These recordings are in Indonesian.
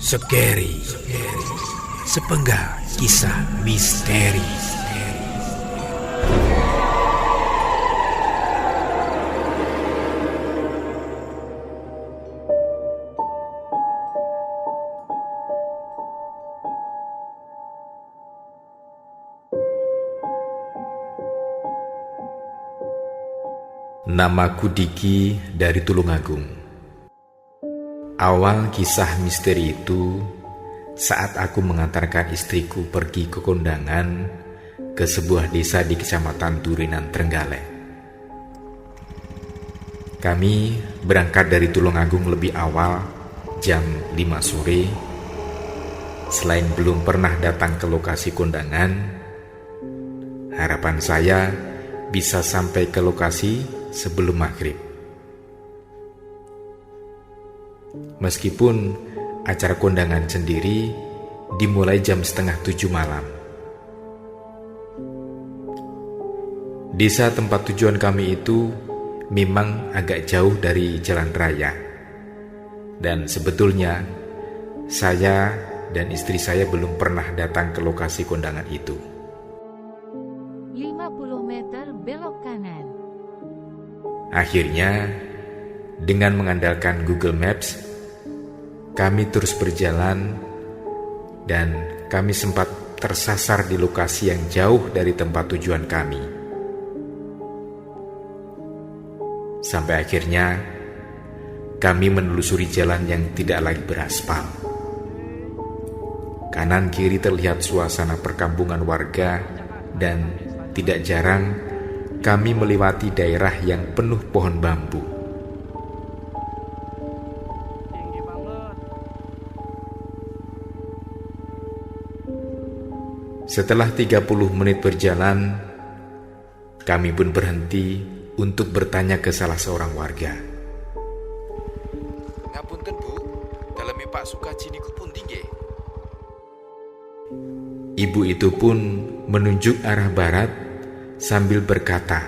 Scary. Sepenggal kisah misteri. Namaku Diki dari Tulungagung. Awal kisah misteri itu saat aku mengantarkan istriku pergi ke kondangan ke sebuah desa di Kecamatan Turinan, Trenggalek. Kami berangkat dari Tulungagung lebih awal, jam 5 sore. Selain belum pernah datang ke lokasi kondangan, harapan saya bisa sampai ke lokasi sebelum maghrib. Meskipun acara kondangan sendiri dimulai jam 6:30 malam. Desa tempat tujuan kami itu memang agak jauh dari jalan raya. Dan sebetulnya saya dan istri saya belum pernah datang ke lokasi kondangan itu. 50 meter belok kanan. Akhirnya, dengan mengandalkan Google Maps, kami terus berjalan dan kami sempat tersasar di lokasi yang jauh dari tempat tujuan kami. Sampai akhirnya, kami menelusuri jalan yang tidak lagi beraspal. Kanan kiri terlihat suasana perkampungan warga dan tidak jarang kami melewati daerah yang penuh pohon bambu. Setelah 30 menit berjalan, kami pun berhenti untuk bertanya ke salah seorang warga. Ngapunten Bu, daleme Pak Sukaji niku pundi nggih? Ibu itu pun menunjuk arah barat sambil berkata,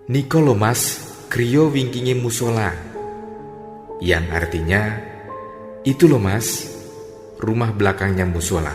"Niko lo mas, kriyo wingkinge musola." Yang artinya, "Itu lo mas, rumah belakangnya musola."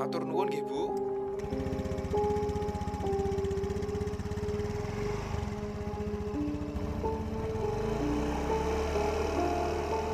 Matur nuwun nggih Bu.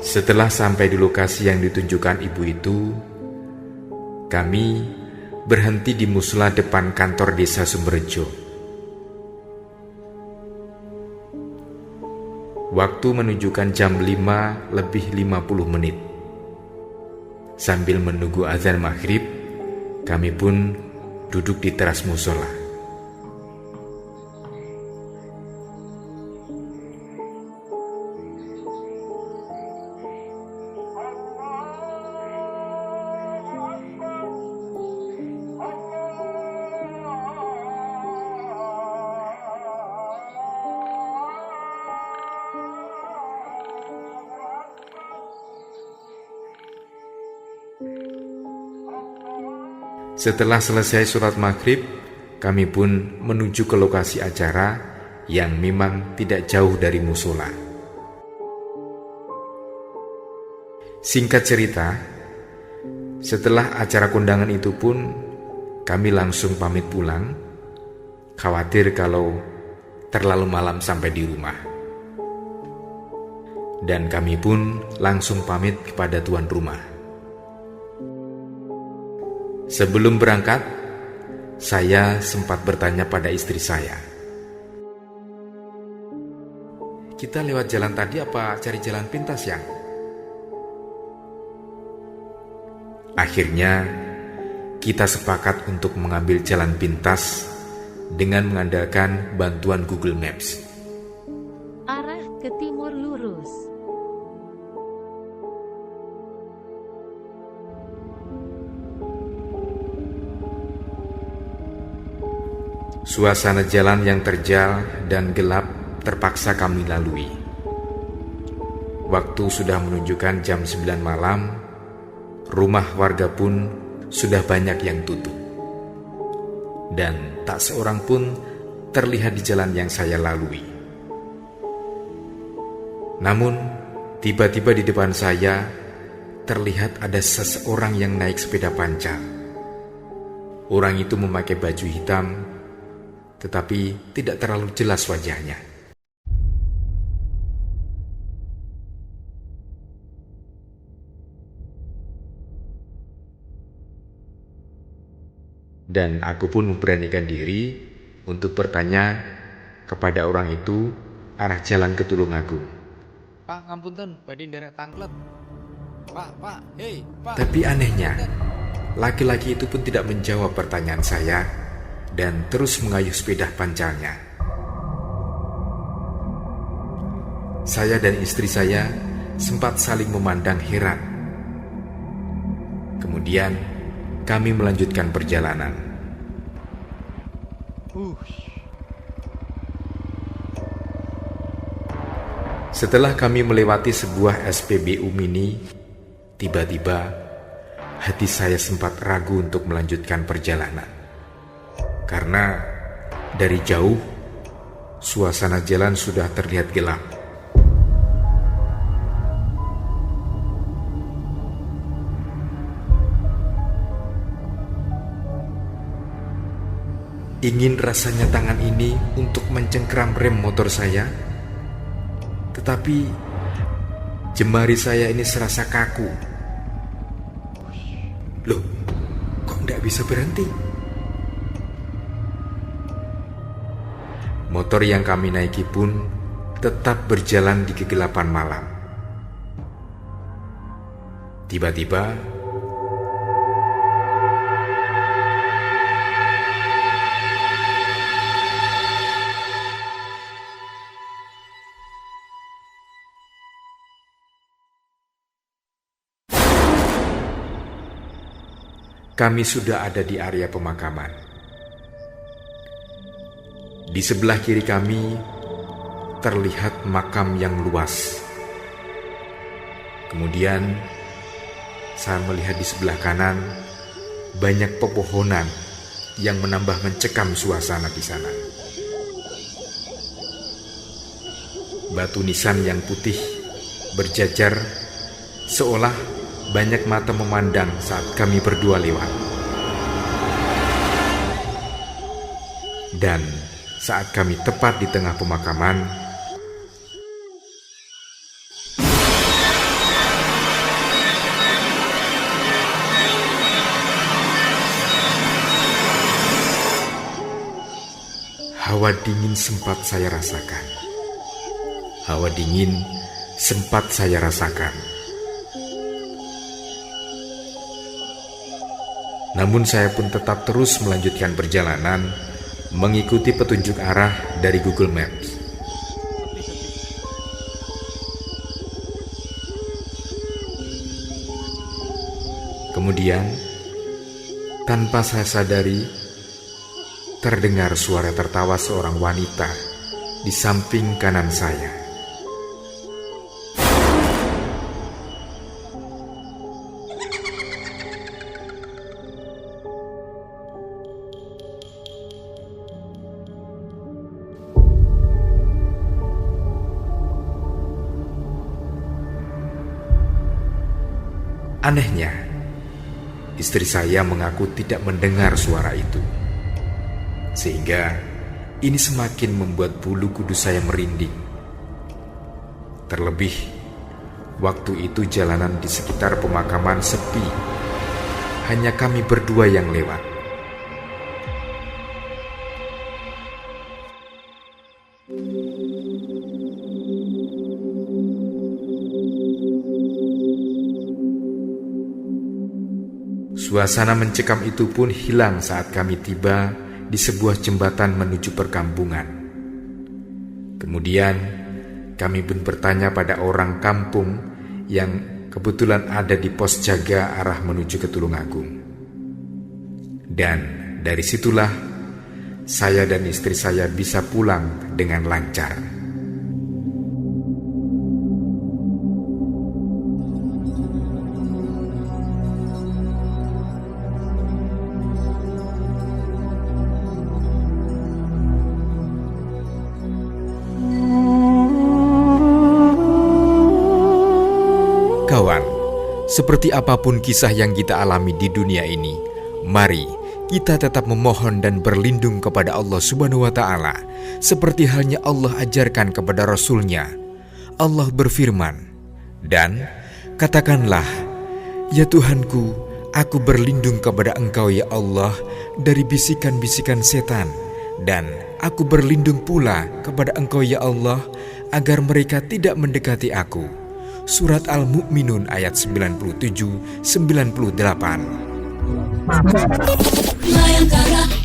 Setelah sampai di lokasi yang ditunjukkan ibu itu, kami berhenti di musla depan kantor desa Sumberjo. Waktu menunjukkan jam 5:50. Sambil menunggu azan maghrib, kami pun duduk di teras musola. Setelah selesai sholat maghrib, kami pun menuju ke lokasi acara yang memang tidak jauh dari musola. Singkat cerita, setelah acara kondangan itu pun kami langsung pamit pulang, khawatir kalau terlalu malam sampai di rumah. Dan kami pun langsung pamit kepada tuan rumah. Sebelum berangkat, saya sempat bertanya pada istri saya, "Kita lewat jalan tadi apa cari jalan pintas, Yang?" Akhirnya, kita sepakat untuk mengambil jalan pintas dengan mengandalkan bantuan Google Maps. Arah ke timur lurus. Suasana jalan yang terjal dan gelap terpaksa kami lalui. Waktu sudah menunjukkan jam 9 malam, rumah warga pun sudah banyak yang tutup. Dan tak seorang pun terlihat di jalan yang saya lalui. Namun, Tiba-tiba di depan saya terlihat ada seseorang yang naik sepeda pancal. Orang itu memakai baju hitam, tetapi tidak terlalu jelas wajahnya. Dan aku pun memberanikan diri untuk bertanya kepada orang itu arah jalan ke Tulungagung. Pak, ngapunten, badhe nderek tangklet. Pak, hei, Pak. Tapi anehnya, laki-laki itu pun tidak menjawab pertanyaan saya dan terus mengayuh sepeda pancalnya. Saya dan istri saya sempat saling memandang heran. Kemudian kami melanjutkan perjalanan. Setelah kami melewati sebuah SPBU mini, tiba-tiba hati saya sempat ragu untuk melanjutkan perjalanan. Karena dari jauh, suasana jalan sudah terlihat gelap. Ingin rasanya tangan ini untuk mencengkram rem motor saya, tetapi jemari saya ini serasa kaku. Loh, kok tidak bisa berhenti? Motor yang kami naiki pun tetap berjalan di kegelapan malam. Tiba-tiba kami sudah ada di area pemakaman. Di sebelah kiri kami terlihat makam yang luas. Kemudian saya melihat di sebelah kanan banyak pepohonan yang menambah mencekam suasana di sana. Batu nisan yang putih berjajar seolah banyak mata memandang saat kami berdua lewat. Dan saat kami tepat di tengah pemakaman, hawa dingin sempat saya rasakan. Hawa dingin sempat saya rasakan. Namun saya pun tetap terus melanjutkan perjalanan mengikuti petunjuk arah dari Google Maps. Kemudian, tanpa saya sadari, terdengar suara tertawa seorang wanita di samping kanan saya. Anehnya, istri saya mengaku tidak mendengar suara itu. Sehingga ini semakin membuat bulu kudus saya merinding. Terlebih, waktu itu jalanan di sekitar pemakaman sepi. Hanya kami berdua yang lewat. Suasana mencekam itu pun hilang saat kami tiba di sebuah jembatan menuju perkampungan. Kemudian kami pun bertanya pada orang kampung yang kebetulan ada di pos jaga arah menuju ke Tulungagung. Dan dari situlah saya dan istri saya bisa pulang dengan lancar. Seperti apapun kisah yang kita alami di dunia ini, mari kita tetap memohon dan berlindung kepada Allah Subhanahu wa Ta'ala, seperti halnya Allah ajarkan kepada Rasul-Nya. Allah berfirman, "Dan katakanlah, ya Tuhanku, aku berlindung kepada Engkau ya Allah dari bisikan-bisikan setan, dan aku berlindung pula kepada Engkau ya Allah agar mereka tidak mendekati aku." Surat Al-Mu'minun ayat 97-98. Bayangkara